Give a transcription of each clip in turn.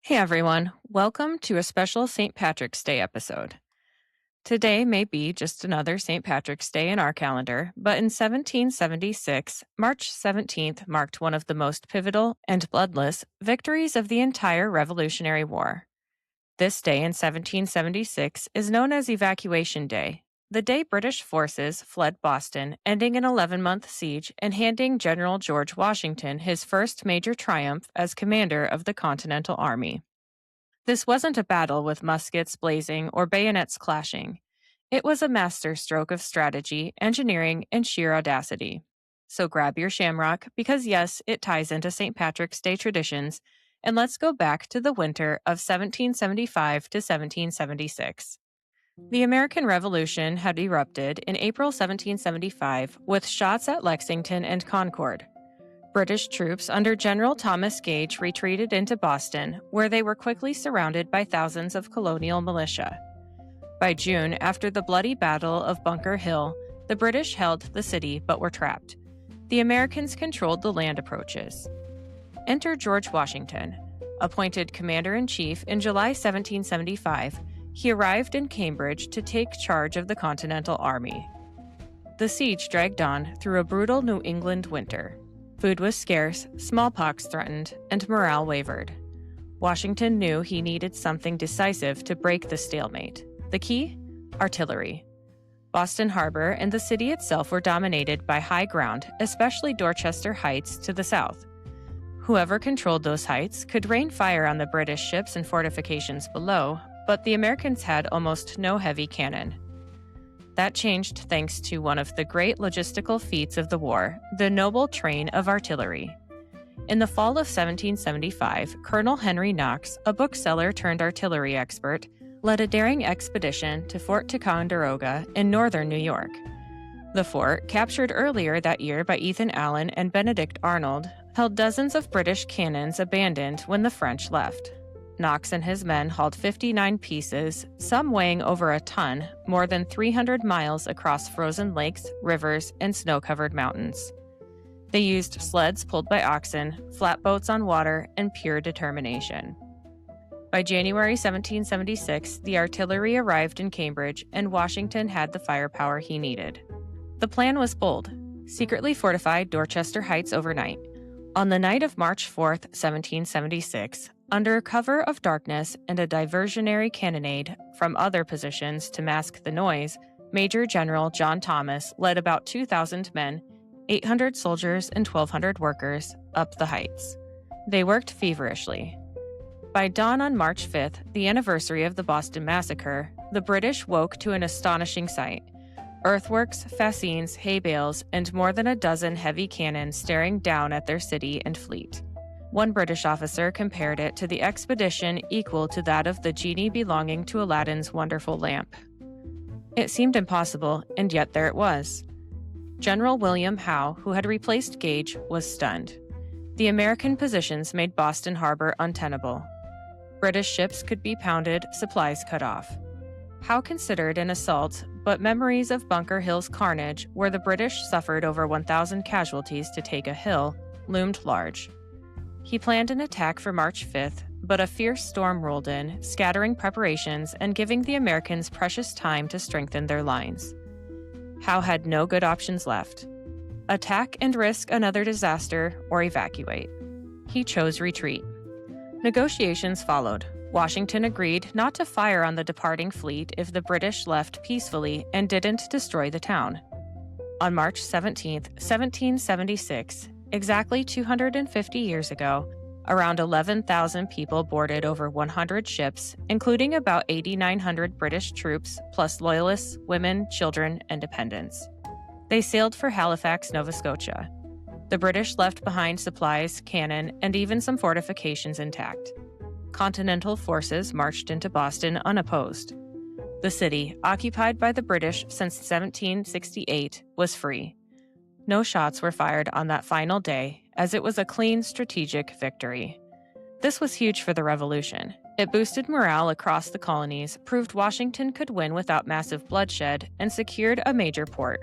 Hey everyone, welcome to a special St. Patrick's Day episode. Today may be just another St. Patrick's Day in our calendar, but in 1776, March 17th marked one of the most pivotal and bloodless victories of the entire Revolutionary War. This day in 1776 is known as Evacuation Day, the day British forces fled Boston, ending an 11-month siege and handing General George Washington his first major triumph as commander of the Continental Army. This wasn't a battle with muskets blazing or bayonets clashing. It was a masterstroke of strategy, engineering, and sheer audacity. So grab your shamrock, because yes, it ties into St. Patrick's Day traditions, and let's go back to the winter of 1775 to 1776. The American Revolution had erupted in April 1775 with shots at Lexington and Concord. British troops under General Thomas Gage retreated into Boston, where they were quickly surrounded by thousands of colonial militia. By June, after the bloody Battle of Bunker Hill, the British held the city but were trapped. The Americans controlled the land approaches. Enter George Washington. Appointed commander-in-chief in July 1775, he arrived in Cambridge to take charge of the Continental Army. The siege dragged on through a brutal New England winter. Food was scarce, smallpox threatened, and morale wavered. Washington knew he needed something decisive to break the stalemate. The key? Artillery. Boston Harbor and the city itself were dominated by high ground, especially Dorchester Heights to the south. Whoever controlled those heights could rain fire on the British ships and fortifications below, but the Americans had almost no heavy cannon. That changed thanks to one of the great logistical feats of the war, the noble train of artillery. In the fall of 1775, Colonel Henry Knox, a bookseller turned artillery expert, led a daring expedition to Fort Ticonderoga in northern New York. The fort, captured earlier that year by Ethan Allen and Benedict Arnold, held dozens of British cannons abandoned when the French left. Knox and his men hauled 59 pieces, some weighing over a ton, more than 300 miles across frozen lakes, rivers, and snow-covered mountains. They used sleds pulled by oxen, flatboats on water, and pure determination. By January 1776, the artillery arrived in Cambridge, and Washington had the firepower he needed. The plan was bold: secretly fortify Dorchester Heights overnight. On the night of March 4th, 1776, under cover of darkness and a diversionary cannonade from other positions to mask the noise, Major General John Thomas led about 2,000 men, 800 soldiers, and 1,200 workers up the heights. They worked feverishly. By dawn on March 5th, the anniversary of the Boston Massacre, the British woke to an astonishing sight: earthworks, fascines, hay bales, and more than a dozen heavy cannon staring down at their city and fleet. One British officer compared it to the expedition equal to that of the genie belonging to Aladdin's wonderful lamp. It seemed impossible, and yet there it was. General William Howe, who had replaced Gage, was stunned. The American positions made Boston Harbor untenable. British ships could be pounded, supplies cut off. Howe considered an assault, but memories of Bunker Hill's carnage, where the British suffered over 1,000 casualties to take a hill, loomed large. He planned an attack for March 5th, but a fierce storm rolled in, scattering preparations and giving the Americans precious time to strengthen their lines. Howe had no good options left: attack and risk another disaster, or evacuate. He chose retreat. Negotiations followed. Washington agreed not to fire on the departing fleet if the British left peacefully and didn't destroy the town. On March 17, 1776, exactly 250 years ago, around 11,000 people boarded over 100 ships, including about 8,900 British troops, plus loyalists, women, children, and dependents. They sailed for Halifax, Nova Scotia. The British left behind supplies, cannon, and even some fortifications intact. Continental forces marched into Boston unopposed. The city, occupied by the British since 1768, was free. No shots were fired on that final day, as it was a clean, strategic victory. This was huge for the Revolution. It boosted morale across the colonies, proved Washington could win without massive bloodshed, and secured a major port.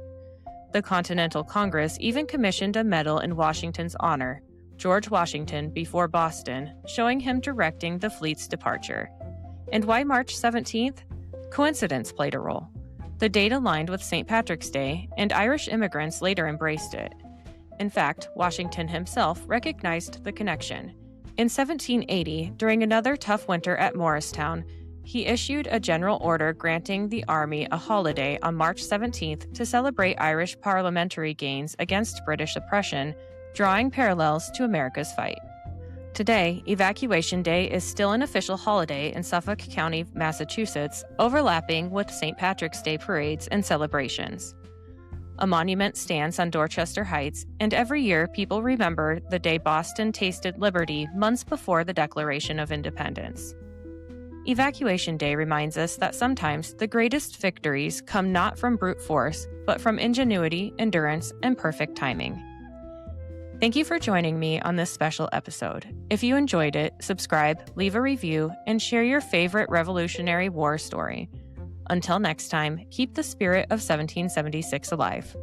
The Continental Congress even commissioned a medal in Washington's honor, George Washington before Boston, showing him directing the fleet's departure. And why March 17th? Coincidence played a role. The date aligned with St. Patrick's Day, and Irish immigrants later embraced it. In fact, Washington himself recognized the connection. In 1780, during another tough winter at Morristown, he issued a general order granting the Army a holiday on March 17th to celebrate Irish parliamentary gains against British oppression, drawing parallels to America's fight. Today, Evacuation Day is still an official holiday in Suffolk County, Massachusetts, overlapping with St. Patrick's Day parades and celebrations. A monument stands on Dorchester Heights, and every year people remember the day Boston tasted liberty months before the Declaration of Independence. Evacuation Day reminds us that sometimes the greatest victories come not from brute force, but from ingenuity, endurance, and perfect timing. Thank you for joining me on this special episode. If you enjoyed it, subscribe, leave a review, and share your favorite Revolutionary War story. Until next time, keep the spirit of 1776 alive.